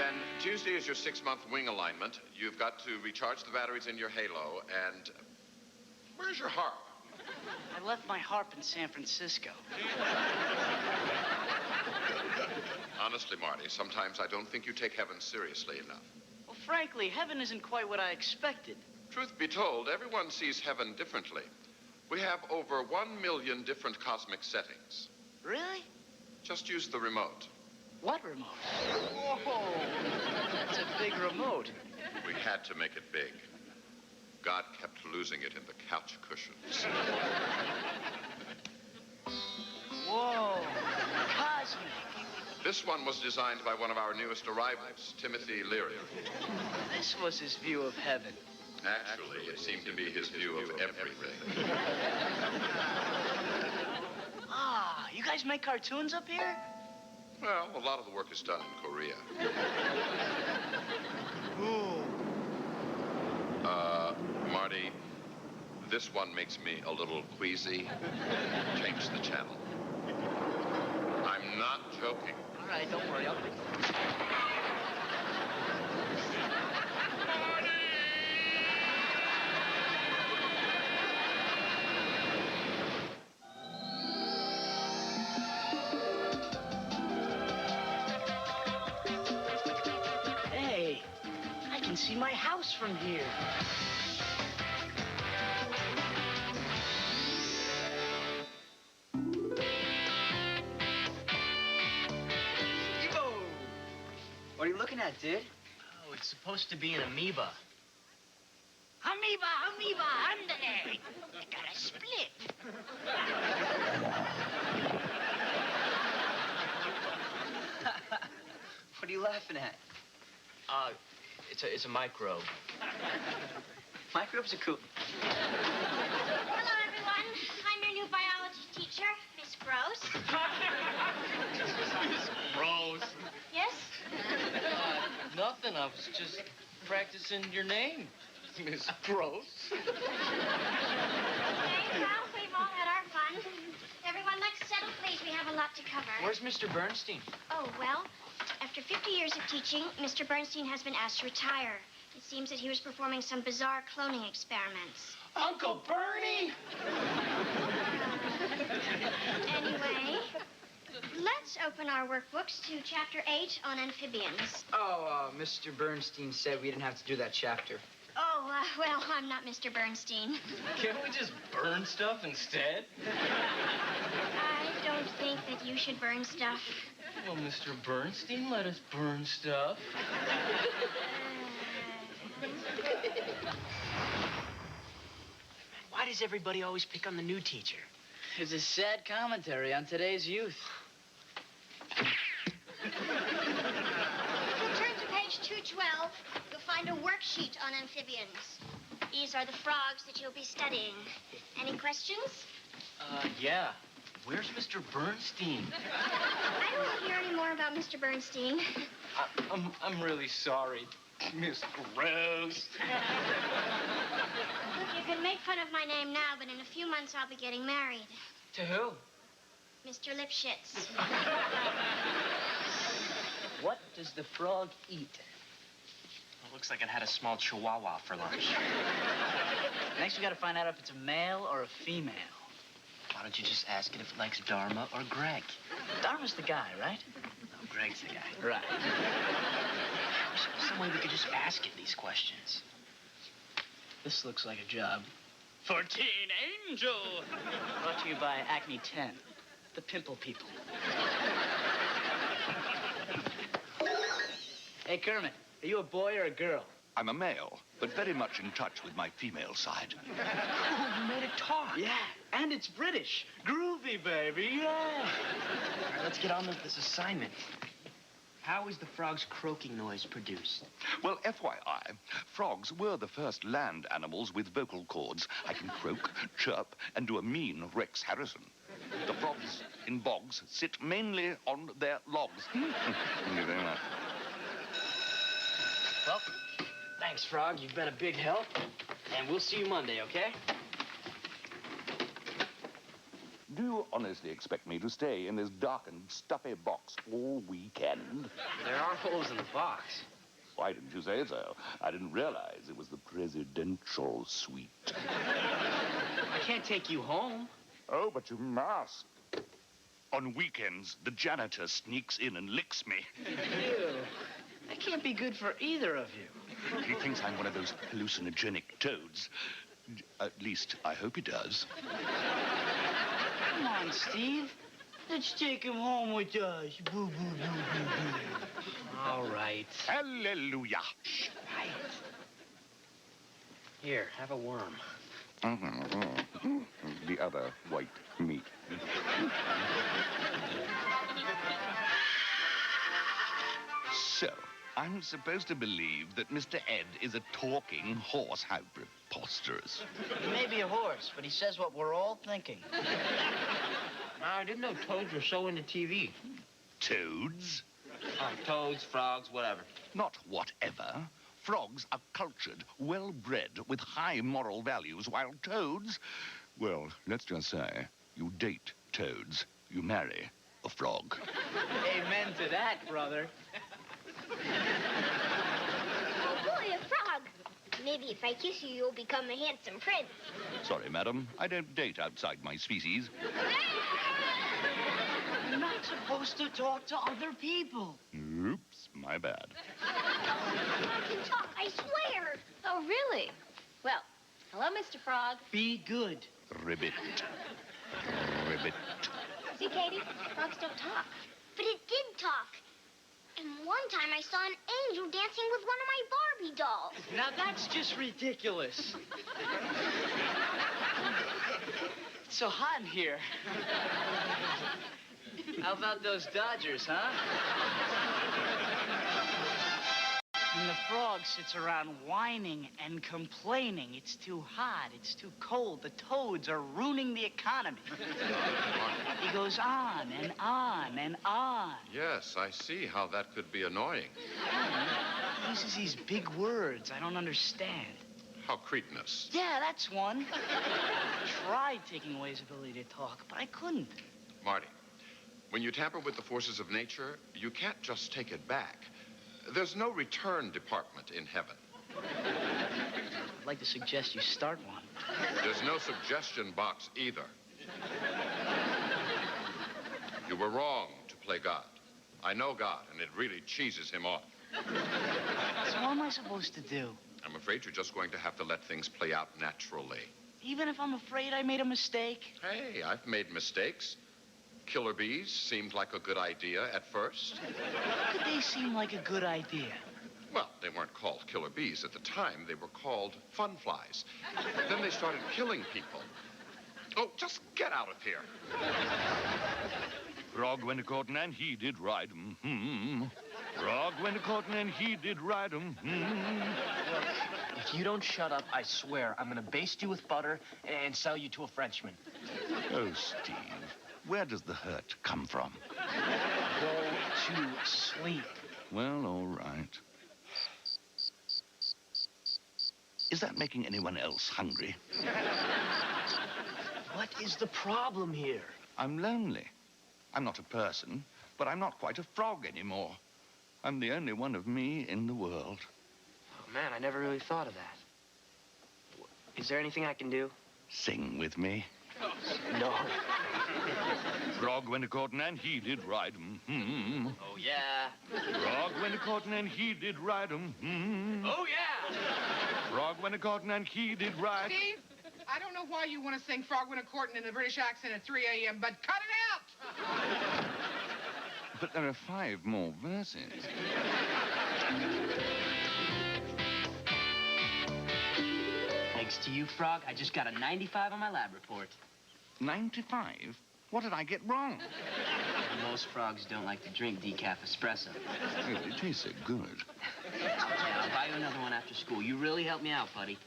Then Tuesday is your 6-month wing alignment. You've got to recharge the batteries in your halo, and where's your harp? I left my harp in San Francisco. Honestly, Marty, sometimes I don't think you take heaven seriously enough. Well, frankly, heaven isn't quite what I expected. Truth be told, everyone sees heaven differently. We have over 1 million different cosmic settings. Really? Just use the remote. What remote? Whoa! It's a big remote. We had to make it big. God kept losing it in the couch cushions. Whoa! Cosmic. This one was designed by one of our newest arrivals, Timothy Leary. This was his view of heaven. Actually, it seemed to be his view of everything. Ah, you guys make cartoons up here? Well, a lot of the work is done in Korea. Ooh. Marty, this one makes me a little queasy. Change the channel. I'm not joking. All right, don't worry. I'll... Hey, I can see my house from here. What are you looking at, dude? Oh, it's supposed to be an amoeba. Amoeba, ándale. You gotta split. What are you laughing at? It's a microbe. Microbes are cool. Hello, everyone. I'm your new biology teacher, Miss Gross. Miss Rose. Yes? Nothing. I was just practicing your name, Miss Gross. Okay, well, we've all had our fun. Everyone, let's settle, please. We have a lot to cover. Where's Mr. Bernstein? Oh, well, after 50 years of teaching, Mr. Bernstein has been asked to retire. It seems that he was performing some bizarre cloning experiments. Uncle Bernie! Anyway, let's open our workbooks to Chapter 8 on amphibians. Oh, Mr. Bernstein said we didn't have to do that chapter. Oh, well, I'm not Mr. Bernstein. Can't we just burn stuff instead? I don't think that you should burn stuff. Well, Mr. Bernstein, let us burn stuff. Why does everybody always pick on the new teacher? It's a sad commentary on today's youth. If you'll turn to page 212, you'll find a worksheet on amphibians. These are the frogs that you'll be studying. Any questions? Yeah. Where's Mr. Bernstein? I don't want to hear any more about Mr. Bernstein. I'm really sorry, Miss Gross. Look, you can make fun of my name now, but in a few months I'll be getting married. To who? Mr. Lipschitz. What does the frog eat? Well, it looks like it had a small chihuahua for lunch. Next, we gotta find out if it's a male or a female. Why don't you just ask it if it likes Dharma or Greg? Dharma's the guy, right? No, Greg's the guy. Right. There's some way we could just ask it these questions. This looks like a job. For Teen Angel! Brought to you by Acme 10, the pimple people. Hey, Kermit, are you a boy or a girl? I'm a male, but very much in touch with my female side. Oh, you made it talk. Yeah, and it's British. Groovy, baby, yeah. All right, let's get on with this assignment. How is the frog's croaking noise produced? Well, FYI, frogs were the first land animals with vocal cords. I can croak, chirp, and do a mean Rex Harrison. The frogs in bogs sit mainly on their logs. Thank you very much. Well, thanks, Frog. You've been a big help. And we'll see you Monday, okay? do you honestly expect me to stay in this darkened, stuffy box all weekend? There are holes in the box. Why didn't you say so? I didn't realize it was the presidential suite. I can't take you home. Oh, but you must. On weekends, the janitor sneaks in and licks me. Ew. That can't be good for either of you. He thinks I'm one of those hallucinogenic toads. At least, I hope he does. Come on, Steve. Let's take him home with us. Boo, boo, boo, boo, boo. All right. Hallelujah. Right. Here, have a worm. The other white meat. So, I'm supposed to believe that Mr. Ed is a talking horse. How preposterous. He may be a horse, but he says what we're all thinking. I didn't know toads were so into TV. Toads? Oh, toads, frogs, whatever. Not whatever. Frogs are cultured, well-bred, with high moral values, while toads, well, let's just say, you date toads, you marry a frog. Amen to that, brother. Oh, boy, a frog. Maybe if I kiss you, you'll become a handsome prince. Sorry, madam, I don't date outside my species. You're not supposed to talk to other people. Oops, my bad. I can talk, I swear. Oh, really? Well, hello, Mr. Frog. Be good. Ribbit. Ribbit. See, Katie, frogs don't talk. But it did talk. And one time I saw an angel dancing with one of my Barbie dolls. Now that's just ridiculous. It's so hot in here. How about those Dodgers, huh? And the frog sits around whining and complaining. It's too hot, it's too cold. The toads are ruining the economy. He goes on and on and on. Yes, I see how that could be annoying. He uses these big words I don't understand. How cretinous. Yeah, that's one. I tried taking away his ability to talk, but I couldn't. Marty, when you tamper with the forces of nature, you can't just take it back. There's no return department in heaven. I'd like to suggest you start one. There's no suggestion box either. You were wrong to play God. I know God, and it really cheeses him off. So what am I supposed to do? I'm afraid you're just going to have to let things play out naturally. Even if I'm afraid I made a mistake? Hey, I've made mistakes. Killer bees seemed like a good idea at first. How could they seem like a good idea? Well, they weren't called killer bees at the time. They were called fun flies. Then they started killing people. Oh, just get out of here. Frog went a-courting and he did ride 'em. Frog went a-courting and he did ride 'em. If you don't shut up, I swear I'm gonna baste you with butter and sell you to a Frenchman. Oh, Steve, where does the hurt come from? Go to sleep. Well, all right. Is that making anyone else hungry? What is the problem here? I'm lonely. I'm not a person, but I'm not quite a frog anymore. I'm the only one of me in the world. Oh, man, I never really thought of that. Is there anything I can do? Sing with me. No. Frog went a-courting and he did ride 'em. Oh, yeah. Frog went a-courting and he did ride 'em. Oh, yeah. Frog went a-courting and he did ride. Steve, I don't know why you want to sing Frog Went A-Courting in a British accent at 3 a.m., but cut it out! But there are 5 more verses. Thanks to you, Frog, I just got a 95 on my lab report. 95? What did I get wrong? Most frogs don't like to drink decaf espresso. Oh, it tastes so good. Yeah, I'll buy you another one after school. You really helped me out, buddy.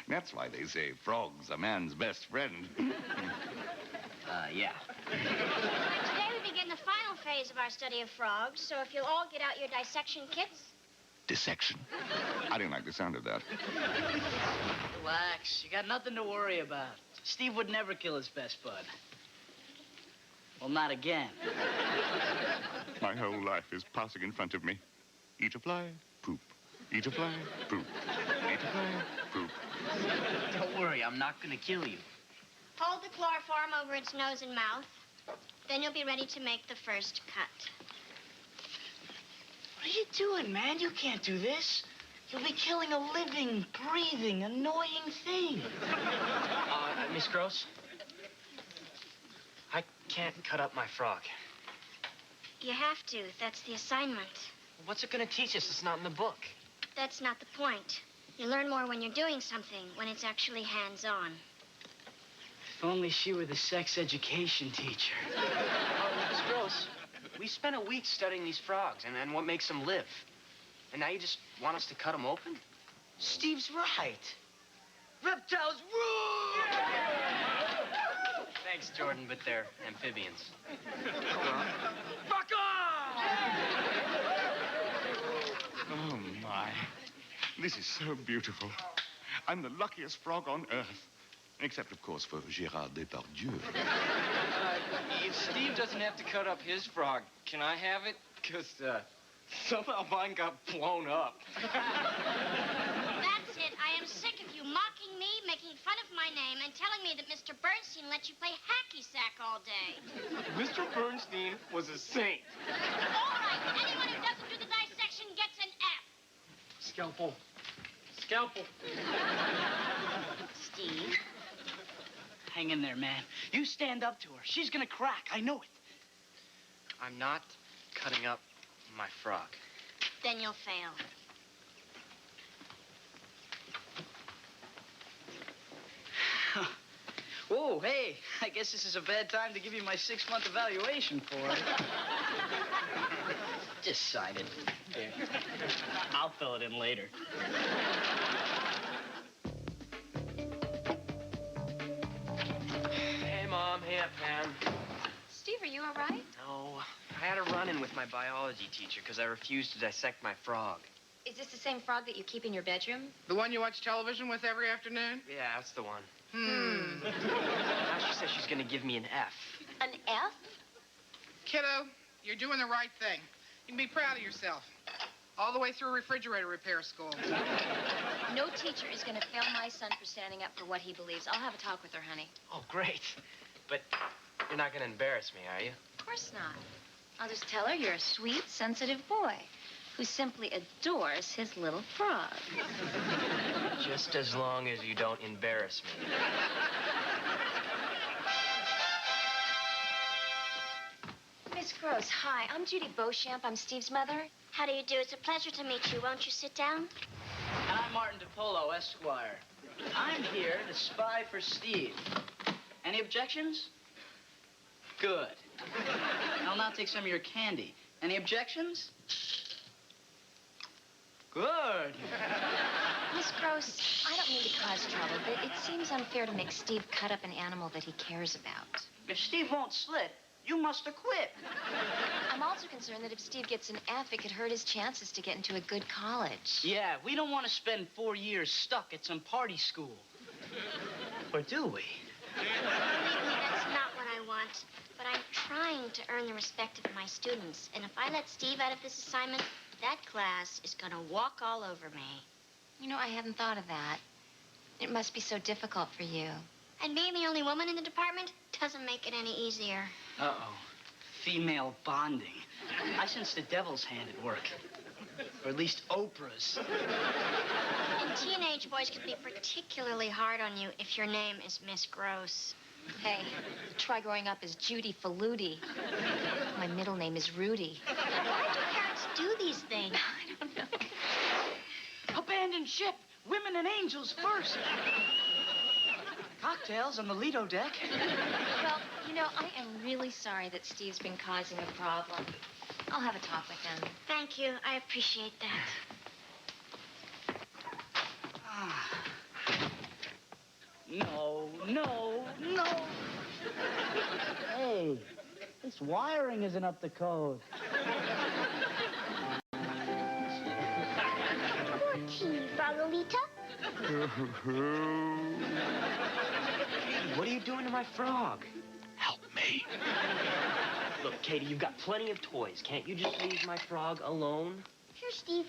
That's why they say frog's a man's best friend. Yeah. Today we begin the final phase of our study of frogs, so if you'll all get out your dissection kits. Dissection? I didn't like the sound of that. Relax. You got nothing to worry about. Steve would never kill his best bud. Well, not again. My whole life is passing in front of me. Eat a fly, poop. Eat a fly, poop. Eat a fly, poop. Don't worry, I'm not gonna kill you. Hold the chloroform over its nose and mouth. Then you'll be ready to make the first cut. What are you doing, man? You can't do this. You'll be killing a living, breathing, annoying thing. Miss Gross? I can't cut up my frog. You have to. That's the assignment. What's it gonna teach us? It's not in the book. That's not the point. You learn more when you're doing something, when it's actually hands-on. If only she were the sex education teacher. Miss Gross, we spent a week studying these frogs and what makes them live. And now you just want us to cut them open? Steve's right. Reptiles rule! Thanks, Jordan, but they're amphibians. Fuck off! Oh, my. This is so beautiful. I'm the luckiest frog on earth. Except, of course, for Gérard Depardieu. If Steve doesn't have to cut up his frog, can I have it? Because, somehow mine got blown up. That's it. I am sick of you mocking me, making fun of my name, and telling me that Mr. Bernstein let you play hacky sack all day. Mr. Bernstein was a saint. All right. Anyone who doesn't do the dissection gets an F. Scalpel. Scalpel. Steve. Hang in there, man. You stand up to her. She's gonna crack. I know it. I'm not cutting up my frog. Then you'll fail. Whoa, hey. I guess this is a bad time to give you my 6-month evaluation for it. Just sign it. Here. I'll fill it in later. Hey, Mom. Hey, Aunt Pam. Steve, are you all right? No, I had a run-in with my biology teacher because I refused to dissect my frog. Is this the same frog that you keep in your bedroom? The one you watch television with every afternoon? Yeah, that's the one. Hmm. Now she says she's gonna give me an F. An F? Kiddo, you're doing the right thing. You can be proud of yourself. All the way through refrigerator repair school. No teacher is going to fail my son for standing up for what he believes. I'll have a talk with her, honey. Oh, great. But you're not gonna embarrass me, are you? Of course not. I'll just tell her you're a sweet, sensitive boy who simply adores his little frog. Just as long as you don't embarrass me. Miss Gross, hi. I'm Judy Beauchamp. I'm Steve's mother. How do you do? It's a pleasure to meet you. Won't you sit down? And I'm Martin DiPolo, Esquire. I'm here to spy for Steve. Any objections? Good. I'll now take some of your candy. Any objections? Good. Miss Gross, I don't mean to cause trouble, but it seems unfair to make Steve cut up an animal that he cares about. If Steve won't slit, you must have quit. I'm also concerned that if Steve gets an F, it could hurt his chances to get into a good college. Yeah, we don't want to spend 4 years stuck at some party school. Or do we? Believe me, that's not what I want. But I'm trying to earn the respect of my students. And if I let Steve out of this assignment, that class is going to walk all over me. You know, I hadn't thought of that. It must be so difficult for you. And being the only woman in the department doesn't make it any easier. Uh-oh. Female bonding. I sense the devil's hand at work. Or at least Oprah's. And teenage boys can be particularly hard on you if your name is Miss Gross. Hey, try growing up as Judy Faludi. My middle name is Rudy. Why do parents do these things? I don't know. Abandon ship. Women and angels first. Cocktails on the Lido deck. Well, you know, I am really sorry that Steve's been causing a problem. I'll have a talk with him. Thank you. I appreciate that. No, no, no. Hey, this wiring isn't up to code. 14, Frogolita. What are you doing to my frog? Help me. Look, Katie, you've got plenty of toys. Can't you just leave my frog alone? Sure, Steve.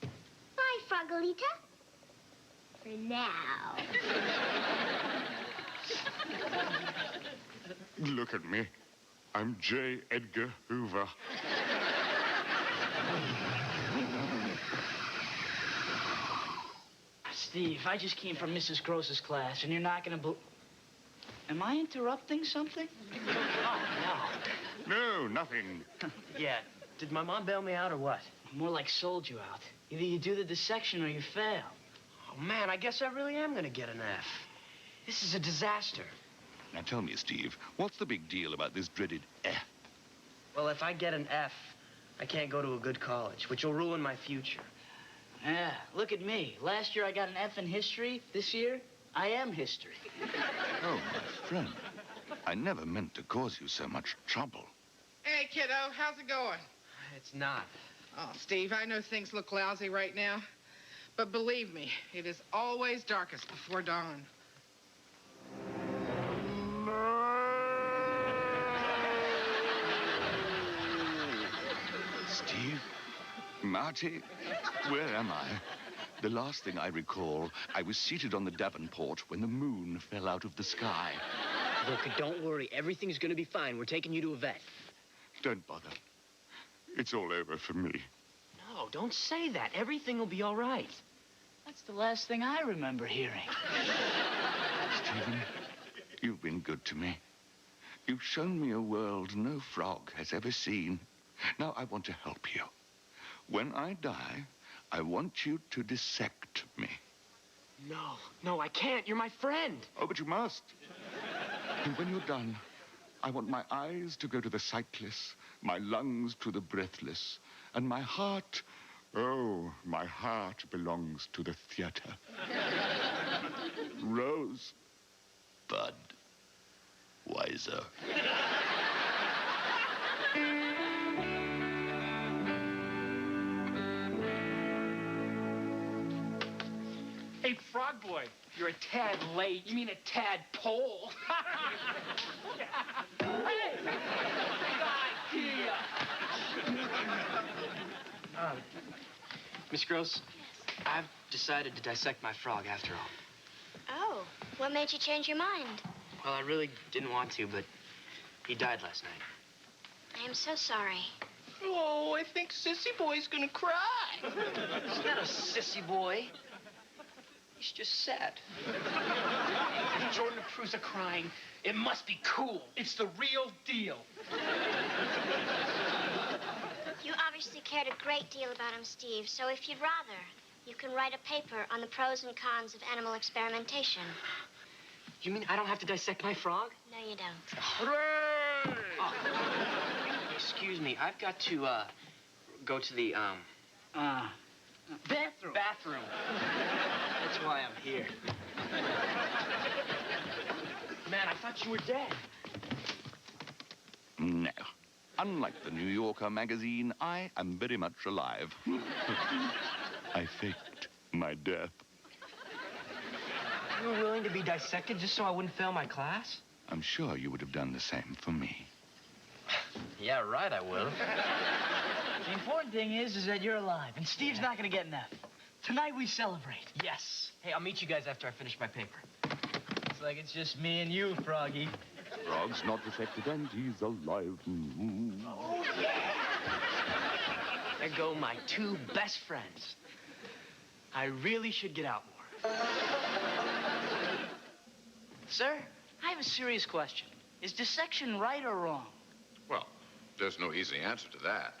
Bye, Frogolita. For now. Look at me. I'm J. Edgar Hoover. Steve, I just came from Mrs. Gross's class, and you're not gonna Am I interrupting something? Oh, No, nothing. No. Yeah. Did my mom bail me out or what? no. More like sold you out. Either you do the dissection or you fail. Oh, man, I guess I really am gonna get an F. This is a disaster. Now tell me, Steve, what's the big deal about this dreaded F? Well, if I get an F, I can't go to a good college, which will ruin my future. Yeah, look at me. Last year I got an F in history. This year, I am history. Oh, my friend. I never meant to cause you so much trouble. Hey, kiddo, how's it going? It's not. Oh, Steve, I know things look lousy right now, but believe me, it is always darkest before dawn. Steve? Marty? Where am I? The last thing I recall, I was seated on the Davenport when the moon fell out of the sky. Look, don't worry. Everything's gonna be fine. We're taking you to a vet. Don't bother. It's all over for me. No, don't say that. Everything will be all right. That's the last thing I remember hearing. Stephen, you've been good to me. You've shown me a world no frog has ever seen. Now I want to help you. When I die, I want you to dissect me. No, I can't. You're my friend. Oh, but you must. And when you're done, I want my eyes to go to the sightless, my lungs to the breathless, and my heart, oh, my heart belongs to the theater. Rose. Bud. Wiser. Hey, Frog Boy, you're a tad late. You mean a tadpole? Hey! Good idea! Miss Gross, I've decided to dissect my frog after all. Oh, what made you change your mind? Well, I really didn't want to, but he died last night. I am so sorry. Oh, I think Sissy Boy's gonna cry. He's not a sissy boy. He's just sad. If Jordan approves of crying, it must be cool. It's the real deal. You obviously cared a great deal about him, Steve, so if you'd rather, you can write a paper on the pros and cons of animal experimentation. You mean I don't have to dissect my frog? No, you don't. Hooray! Oh. Excuse me, I've got to, go to the, Bathroom. bathroom. That's why I'm here. Man, I thought you were dead. No. Unlike the New Yorker magazine, I am very much alive. I faked my death. You were willing to be dissected just so I wouldn't fail my class? I'm sure you would have done the same for me. Yeah, right, I will. The important thing is that you're alive, and Steve's not gonna get an F. Tonight we celebrate. Yes. Hey, I'll meet you guys after I finish my paper. It's like it's just me and you, Froggy. Frog's not dissected and he's alive. Oh, yeah. There go my two best friends. I really should get out more. Sir, I have a serious question. Is dissection right or wrong? Well, there's no easy answer to that.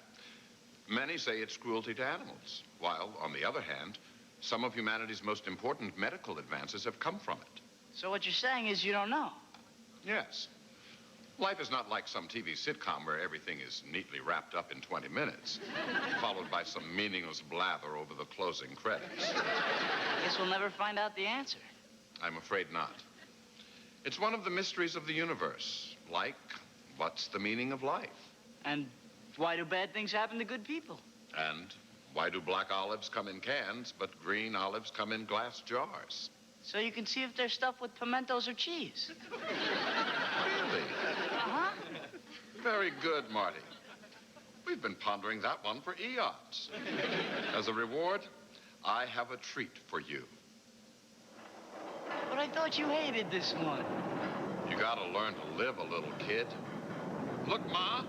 Many say it's cruelty to animals, while, on the other hand, some of humanity's most important medical advances have come from it. So what you're saying is you don't know? Yes. Life is not like some TV sitcom where everything is neatly wrapped up in 20 minutes, followed by some meaningless blather over the closing credits. Guess we'll never find out the answer. I'm afraid not. It's one of the mysteries of the universe, like, what's the meaning of life? And why do bad things happen to good people? And why do black olives come in cans, but green olives come in glass jars? So you can see if they're stuffed with pimentos or cheese. Really? Uh-huh. Very good, Marty. We've been pondering that one for eons. As a reward, I have a treat for you. But I thought you hated this one. You gotta learn to live a little, kid. Look, Ma,